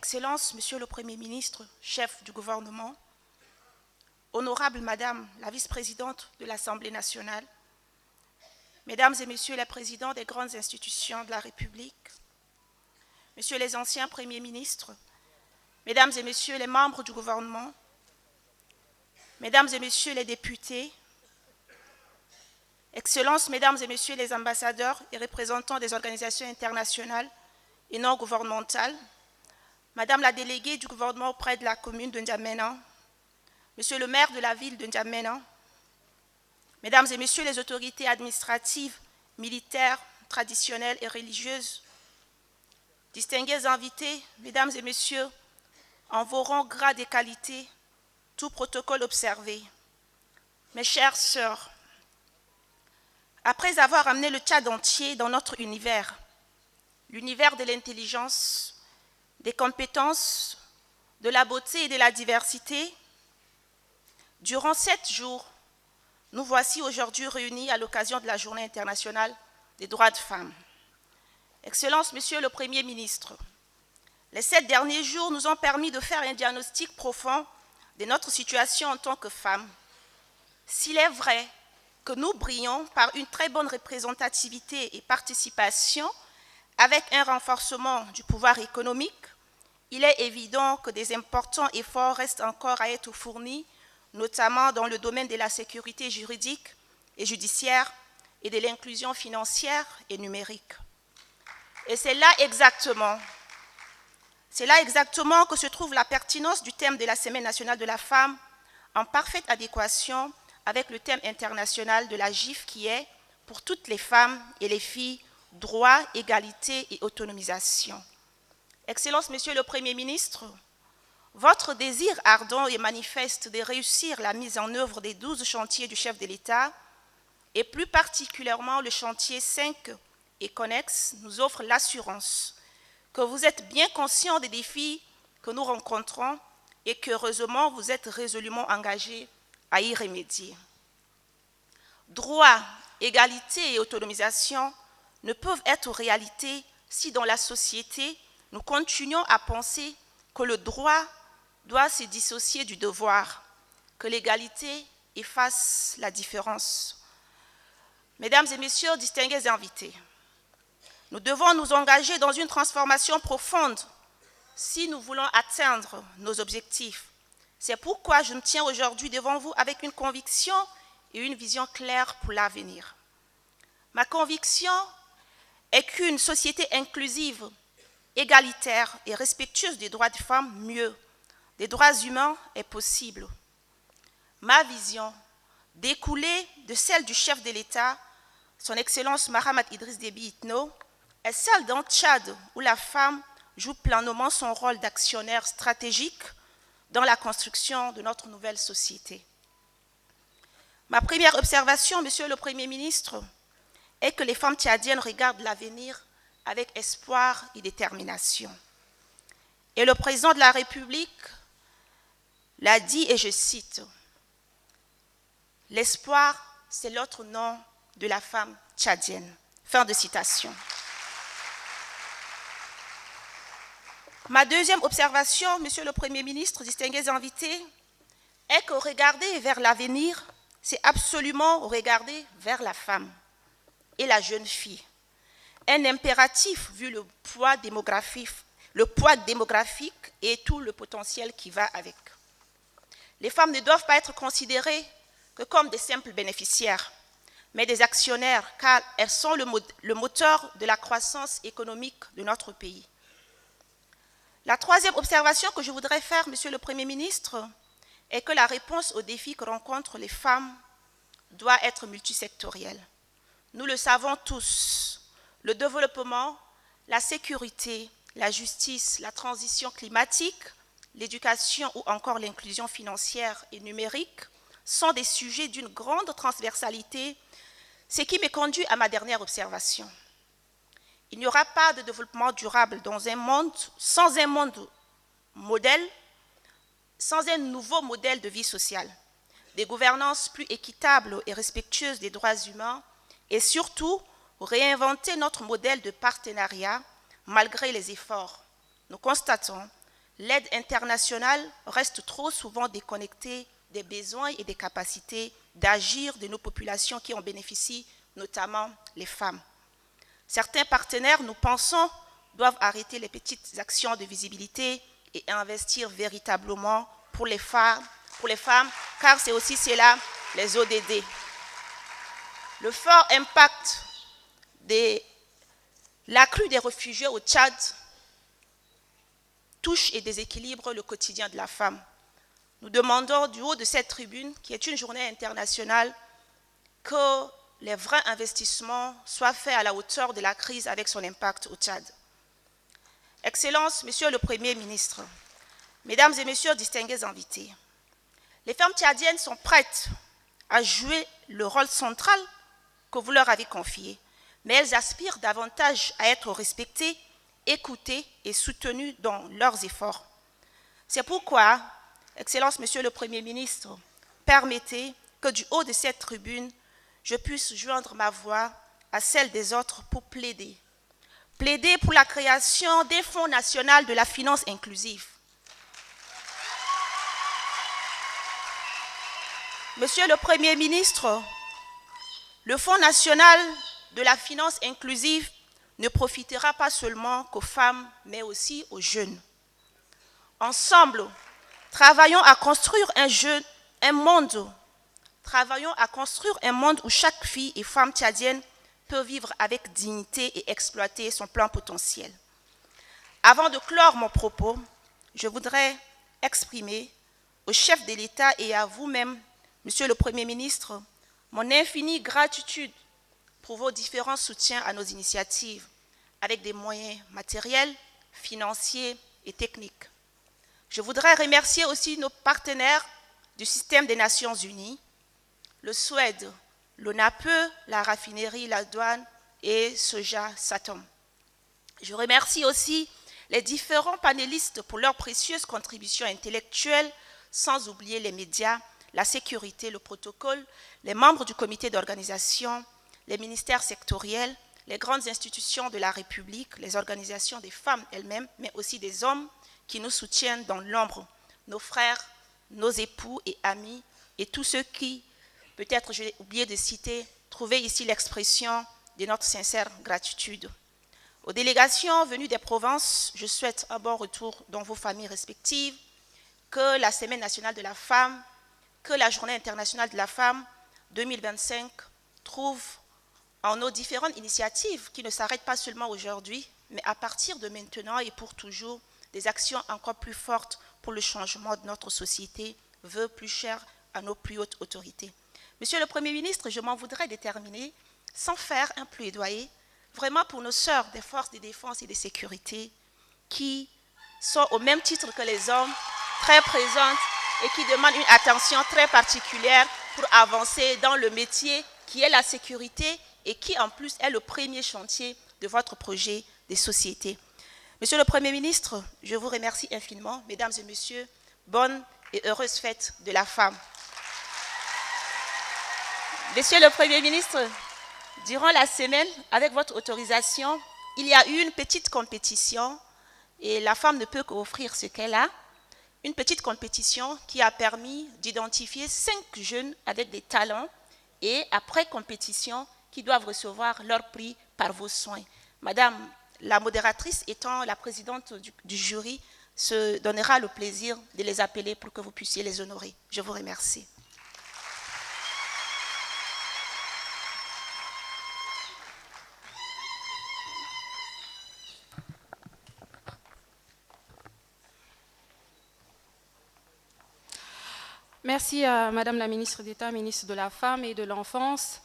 Excellences, Monsieur le Premier ministre, chef du gouvernement, Honorable Madame la vice-présidente de l'Assemblée nationale, Mesdames et Messieurs les présidents des grandes institutions de la République, Messieurs les anciens premiers ministres, Mesdames et Messieurs les membres du gouvernement, Mesdames et Messieurs les députés, Excellences, Mesdames et Messieurs les ambassadeurs et représentants des organisations internationales et non gouvernementales, Madame la déléguée du gouvernement auprès de la commune de N'Djamena, Monsieur le maire de la ville de N'Djamena, Mesdames et Messieurs les autorités administratives, militaires, traditionnelles et religieuses, distingués invités, Mesdames et Messieurs, en vos rangs, grades et qualités, tout protocole observé. Mes chères sœurs, après avoir amené le Tchad entier dans notre univers, l'univers de l'intelligence, des compétences, de la beauté et de la diversité, durant 7 jours, nous voici aujourd'hui réunis à l'occasion de la Journée internationale des droits de femmes. Excellence, Monsieur le Premier ministre, les 7 derniers jours nous ont permis de faire un diagnostic profond de notre situation en tant que femmes. S'il est vrai que nous brillons par une très bonne représentativité et participation avec un renforcement du pouvoir économique, il est évident que des importants efforts restent encore à être fournis, notamment dans le domaine de la sécurité juridique et judiciaire et de l'inclusion financière et numérique. Et c'est là exactement que se trouve la pertinence du thème de la Semaine nationale de la femme, en parfaite adéquation avec le thème international de la GIF qui est, pour toutes les femmes et les filles, droit, égalité et autonomisation. Excellence, Monsieur le Premier ministre, votre désir ardent et manifeste de réussir la mise en œuvre des 12 chantiers du chef de l'État, et plus particulièrement le chantier 5 et connexe, nous offre l'assurance que vous êtes bien conscient des défis que nous rencontrons et qu'heureusement vous êtes résolument engagés à y remédier. Droit, égalité et autonomisation ne peuvent être réalité si dans la société, nous continuons à penser que le droit doit se dissocier du devoir, que l'égalité efface la différence. Mesdames et Messieurs, distingués invités, nous devons nous engager dans une transformation profonde si nous voulons atteindre nos objectifs. C'est pourquoi je me tiens aujourd'hui devant vous avec une conviction et une vision claire pour l'avenir. Ma conviction est qu'une société inclusive, égalitaire et respectueuse des droits des femmes, mieux, des droits humains est possible. Ma vision, découlée de celle du chef de l'État, son Excellence Mahamat Idriss Déby Itno, est celle d'un Tchad où la femme joue pleinement son rôle d'actionnaire stratégique dans la construction de notre nouvelle société. Ma première observation, Monsieur le Premier ministre, est que les femmes tchadiennes regardent l'avenir avec espoir et détermination. Et le président de la République l'a dit, et je cite, « L'espoir, c'est l'autre nom de la femme tchadienne. » Fin de citation. Ma deuxième observation, Monsieur le Premier ministre, distingués invités, est que regarder vers l'avenir, c'est absolument regarder vers la femme et la jeune fille. Un impératif vu le poids démographique et tout le potentiel qui va avec. Les femmes ne doivent pas être considérées que comme des simples bénéficiaires, mais des actionnaires, car elles sont le moteur de la croissance économique de notre pays. La troisième observation que je voudrais faire, Monsieur le Premier ministre, est que la réponse aux défis que rencontrent les femmes doit être multisectorielle. Nous le savons tous, le développement, la sécurité, la justice, la transition climatique, l'éducation ou encore l'inclusion financière et numérique sont des sujets d'une grande transversalité, ce qui me conduit à ma dernière observation. Il n'y aura pas de développement durable dans un monde sans un monde modèle, sans un nouveau modèle de vie sociale, des gouvernances plus équitables et respectueuses des droits humains et surtout réinventer notre modèle de partenariat malgré les efforts. Nous constatons l'aide internationale reste trop souvent déconnectée des besoins et des capacités d'agir de nos populations qui en bénéficient, notamment les femmes. Certains partenaires, nous pensons, doivent arrêter les petites actions de visibilité et investir véritablement pour les femmes, car c'est aussi cela les ODD. Le fort impact de l'accru des réfugiés au Tchad touche et déséquilibre le quotidien de la femme. Nous demandons du haut de cette tribune, qui est une journée internationale, que les vrais investissements soient faits à la hauteur de la crise avec son impact au Tchad. Excellences, Monsieur le Premier ministre, Mesdames et Messieurs distingués invités, les femmes tchadiennes sont prêtes à jouer le rôle central que vous leur avez confié, mais elles aspirent davantage à être respectées, écoutées et soutenues dans leurs efforts. C'est pourquoi, Excellence, Monsieur le Premier ministre, permettez que du haut de cette tribune, je puisse joindre ma voix à celle des autres pour plaider pour la création des Fonds nationaux de la finance inclusive. Monsieur le Premier ministre, le Fonds national de la finance inclusive ne profitera pas seulement qu'aux femmes, mais aussi aux jeunes. Ensemble, travaillons à construire un monde où chaque fille et femme tchadienne peut vivre avec dignité et exploiter son plein potentiel. Avant de clore mon propos, je voudrais exprimer au chef de l'État et à vous-même, Monsieur le Premier ministre, mon infinie gratitude pour vos différents soutiens à nos initiatives, avec des moyens matériels, financiers et techniques. Je voudrais remercier aussi nos partenaires du système des Nations Unies, le Suède, l'ONAPE, la raffinerie, la douane et Soja Satom. Je remercie aussi les différents panélistes pour leurs précieuses contributions intellectuelles, sans oublier les médias, la sécurité, le protocole, les membres du comité d'organisation, les ministères sectoriels, les grandes institutions de la République, les organisations des femmes elles-mêmes, mais aussi des hommes qui nous soutiennent dans l'ombre, nos frères, nos époux et amis, et tous ceux qui, peut-être j'ai oublié de citer, trouver ici l'expression de notre sincère gratitude. Aux délégations venues des provinces, je souhaite un bon retour dans vos familles respectives, que la Semaine nationale de la femme, que la Journée internationale de la femme 2025 trouve en nos différentes initiatives qui ne s'arrêtent pas seulement aujourd'hui, mais à partir de maintenant et pour toujours, des actions encore plus fortes pour le changement de notre société, vœux plus chers à nos plus hautes autorités. Monsieur le Premier ministre, je m'en voudrais déterminer, sans faire un plaidoyer, vraiment pour nos sœurs des forces de défense et de sécurité, qui sont au même titre que les hommes, très présentes et qui demandent une attention très particulière pour avancer dans le métier qui est la sécurité et qui en plus est le premier chantier de votre projet de société. Monsieur le Premier ministre, je vous remercie infiniment. Mesdames et messieurs, bonne et heureuse fête de la femme. Monsieur le Premier ministre, durant la semaine, avec votre autorisation, il y a eu une petite compétition et la femme ne peut qu'offrir ce qu'elle a. Une petite compétition qui a permis d'identifier 5 jeunes avec des talents et après compétition qui doivent recevoir leur prix par vos soins. Madame la modératrice étant la présidente du jury, se donnera le plaisir de les appeler pour que vous puissiez les honorer. Je vous remercie. Merci à Madame la ministre d'État, ministre de la Femme et de l'Enfance.